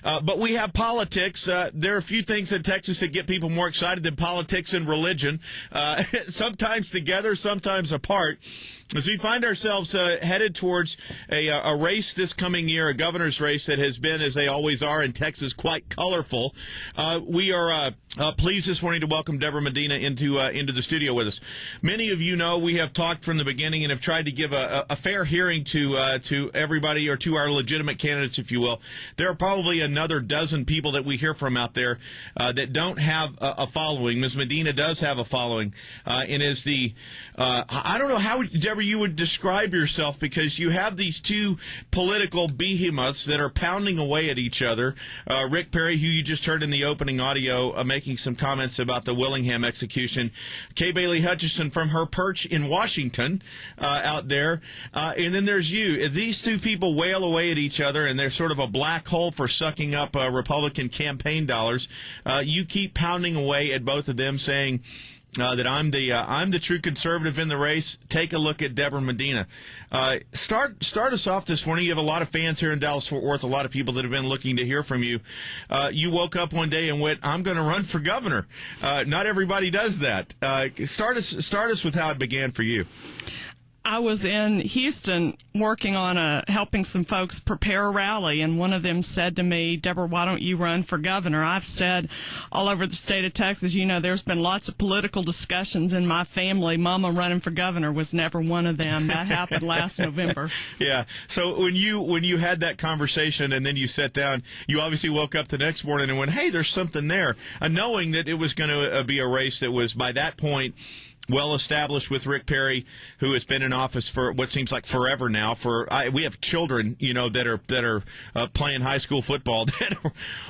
But we have politics. There are a few things in Texas that get people more excited than politics and religion, sometimes together, sometimes apart. As we find ourselves headed towards a race this coming year, a governor's race that has been, as they always are in Texas, quite colorful, we are pleased this morning to welcome Debra Medina into the studio with us. Many of you know we have talked from the beginning and have tried to give a fair hearing to everybody, or to our legitimate candidates, if you will. There are probably another dozen people that we hear from out there that don't have a following. Ms. Medina does have a following, and is the I don't know how, Debra, you would describe yourself, because you have these two political behemoths that are pounding away at each other. Rick Perry, who you just heard in the opening audio, making some comments about the Willingham execution. Kay Bailey Hutchison from her perch in Washington out there. And then there's you. These two people wail away at each other, and they're sort of a black hole for sucking up Republican campaign dollars. You keep pounding away at both of them, saying that I'm the true conservative in the race. Take a look at Debra Medina. Start us off this morning. You have a lot of fans here in Dallas-Fort Worth, a lot of people that have been looking to hear from you. You woke up one day and went, I'm going to run for governor. Not everybody does that. Start us with how it began for you. I was in Houston working on helping some folks prepare a rally, and one of them said to me, Debra, why don't you run for governor? I've said all over the state of Texas, there's been lots of political discussions in my family. Mama running for governor was never one of them. That happened last November. Yeah. So when you had that conversation and then you sat down, you obviously woke up the next morning and went, hey, there's something there, knowing that it was going to be a race that was, by that point, well established, with Rick Perry, who has been in office for what seems like forever now. We have children, that are playing high school football that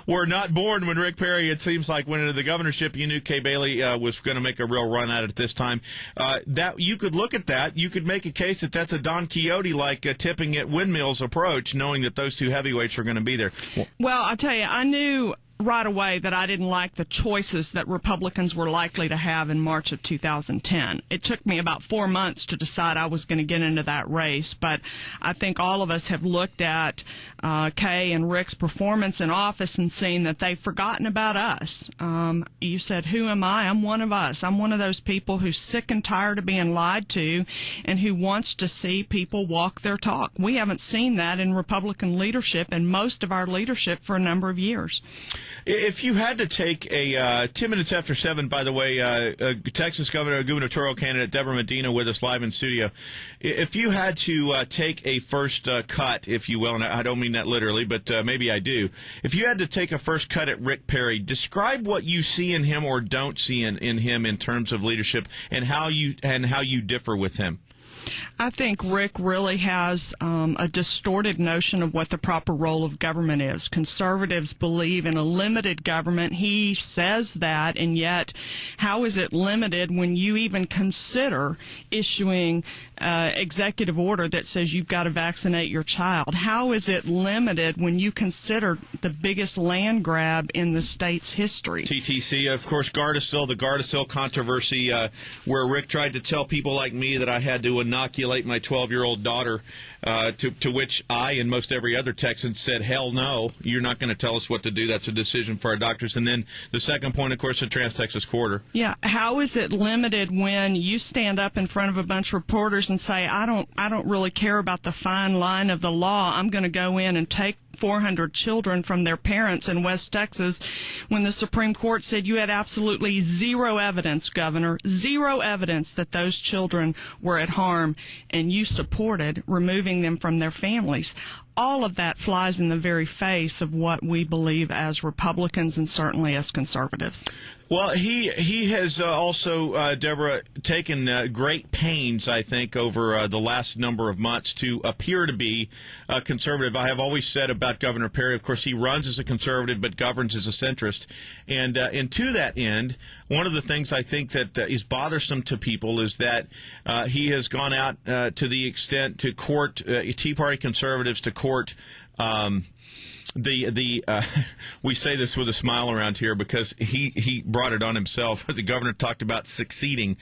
were not born when Rick Perry, it seems like, went into the governorship. You knew Kay Bailey was going to make a real run at it this time. That you could look at that. You could make a case that that's a Don Quixote-like tipping at windmills approach, knowing that those two heavyweights were going to be there. Well, I'll tell you, I knew right away that I didn't like the choices that Republicans were likely to have in March of 2010. It took me about 4 months to decide I was going to get into that race, but I think all of us have looked at Kay and Rick's performance in office and seen that they've forgotten about us. You said, who am I? I'm one of us. I'm one of those people who's sick and tired of being lied to and who wants to see people walk their talk. We haven't seen that in Republican leadership and most of our leadership for a number of years. If you had to take 10 minutes after 7, by the way, Texas gubernatorial candidate Debra Medina with us live in studio. If you had to take a first cut, if you will, and I don't mean that literally, but maybe I do. If you had to take a first cut at Rick Perry, describe what you see in him or don't see in him in terms of leadership, and how you differ with him. I think Rick really has a distorted notion of what the proper role of government is. Conservatives believe in a limited government. He says that, and yet how is it limited when you even consider issuing executive order that says you've got to vaccinate your child? How is it limited when you consider the biggest land grab in the state's history? TTC, of course, the Gardasil controversy, where Rick tried to tell people like me that I had to inoculate my 12-year-old daughter, to which I and most every other Texan said, hell no, you're not going to tell us what to do. That's a decision for our doctors. And then the second point, of course, the Trans-Texas Corridor. Yeah, how is it limited when you stand up in front of a bunch of reporters and say, I don't really care about the fine line of the law. I'm going to go in and take 400 children from their parents in West Texas, when the Supreme Court said you had absolutely zero evidence, Governor, zero evidence that those children were at harm, and you supported removing them from their families. All of that flies in the very face of what we believe as Republicans and certainly as conservatives. Well, he has also, Debra, taken great pains, I think, over the last number of months to appear to be conservative. I have always said about Governor Perry, of course, he runs as a conservative but governs as a centrist. And to that end, one of the things I think that is bothersome to people is that he has gone out to the extent to court Tea Party conservatives, to court we say this with a smile around here because he brought it on himself. The governor talked about succeeding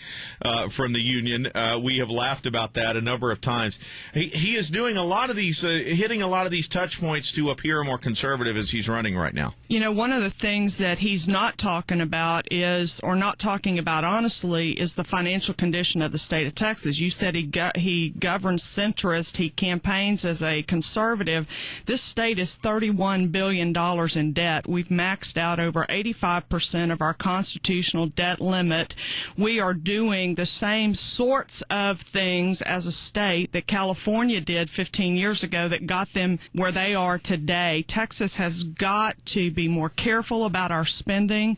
from the union. We have laughed about that a number of times. He is doing a lot of these, hitting a lot of these touch points to appear more conservative as he's running right now. You know, one of the things that he's not talking about is, or not talking about honestly, is the financial condition of the state of Texas. You said he governs centrist. He campaigns as a conservative. This state is $31 billion in debt. We've maxed out over 85% of our constitutional debt limit. We are doing the same sorts of things as a state that California did 15 years ago that got them where they are today. Texas has got to be more careful about our spending.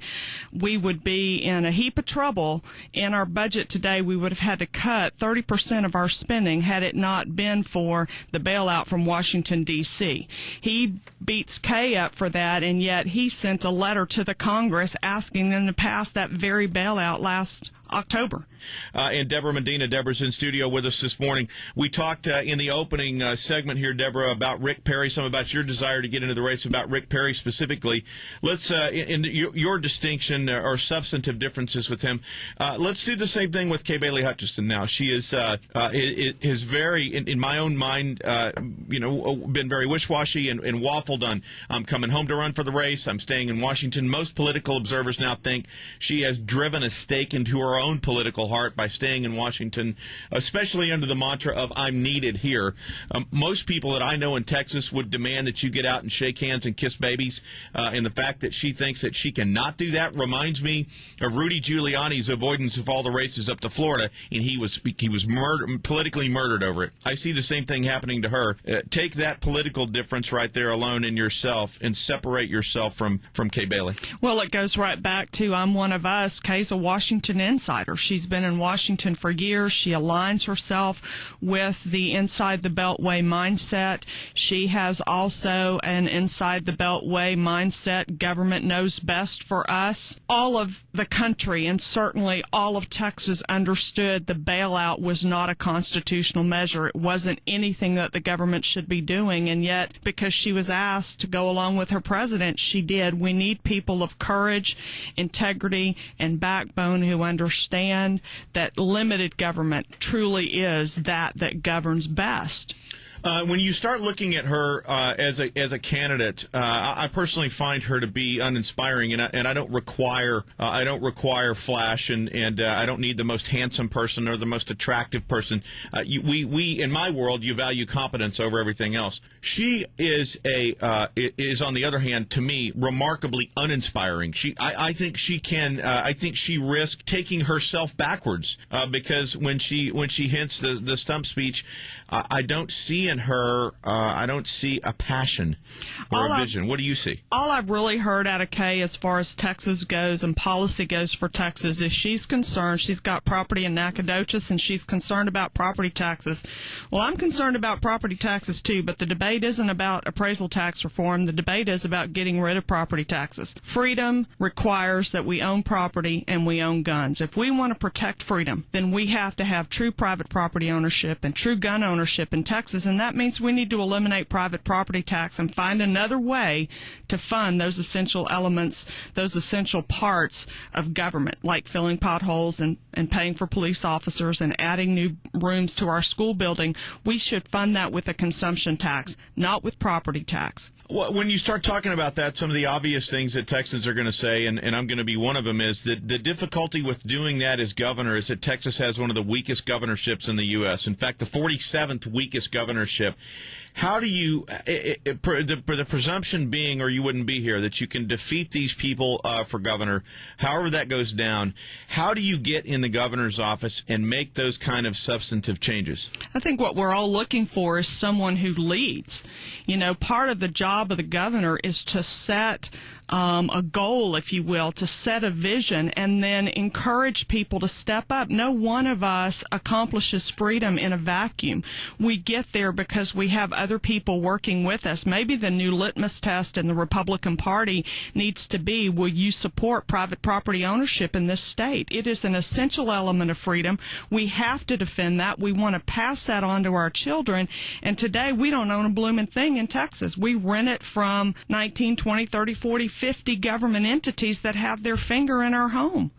We would be in a heap of trouble in our budget today. We would have had to cut 30% of our spending had it not been for the bailout from Washington, D.C. He beats Kay up for that, and yet he sent a letter to the Congress asking them to pass that very bailout last October. And Debra Medina. Debra's in studio with us this morning. We talked in the opening segment here, Debra, about Rick Perry, some about your desire to get into the race, about Rick Perry specifically. Let's, in your distinction or substantive differences with him, let's do the same thing with Kay Bailey Hutchison now. She is very, in my own mind, been very wish-washy and waffled on, I'm coming home to run for the race, I'm staying in Washington. Most political observers now think she has driven a stake into her own political heart by staying in Washington, especially under the mantra of I'm needed here. Most people that I know in Texas would demand that you get out and shake hands and kiss babies, and the fact that she thinks that she cannot do that reminds me of Rudy Giuliani's avoidance of all the races up to Florida, and he was politically murdered over it. I see the same thing happening to her. Take that political difference right there alone in yourself and separate yourself from Kay Bailey. Well, it goes right back to I'm one of us. Kay's a Washington insider. She's been in Washington for years. She aligns herself with the inside the Beltway mindset. She has also an inside the Beltway mindset. Government knows best for us. All of the country and certainly all of Texas understood the bailout was not a constitutional measure. It wasn't anything that the government should be doing, and yet because she was asked to go along with her president, she did. We need people of courage, integrity, and backbone who understand that limited government truly is that governs best. When you start looking at her as a candidate, I personally find her to be uninspiring, and I don't require flash, and I don't need the most handsome person or the most attractive person. We in my world, you value competence over everything else. She is on the other hand, to me, remarkably uninspiring. I think she risks taking herself backwards because when she hints the stump speech, I don't see in her, I don't see a passion or a vision. What do you see? All I've really heard out of Kay as far as Texas goes and policy goes for Texas is she's concerned. She's got property in Nacogdoches, and she's concerned about property taxes. Well, I'm concerned about property taxes too, but the debate isn't about appraisal tax reform. The debate is about getting rid of property taxes. Freedom requires that we own property and we own guns. If we want to protect freedom, then we have to have true private property ownership and true gun ownership in Texas, and that means we need to eliminate private property tax and find another way to fund those essential elements, those essential parts of government, like filling potholes and paying for police officers and adding new rooms to our school building. We should fund that with a consumption tax, not with property tax. When you start talking about that, some of the obvious things that Texans are going to say, and I'm going to be one of them, is that the difficulty with doing that as governor is that Texas has one of the weakest governorships in the U.S. In fact, the 47th weakest governorship. How do you, the presumption being, or you wouldn't be here, that you can defeat these people for governor, however that goes down, how do you get in the governor's office and make those kind of substantive changes? I think what we're all looking for is someone who leads. You know, part of the job of the governor is to set a goal, if you will, to set a vision and then encourage people to step up. No one of us accomplishes freedom in a vacuum. We get there because we have other people working with us. Maybe the new litmus test in the Republican Party needs to be, will you support private property ownership in this state? It is an essential element of freedom. We have to defend that. We want to pass that on to our children. And today we don't own a blooming thing in Texas. We rent it from 19, 20, 30, 40, 50 government entities that have their finger in our home.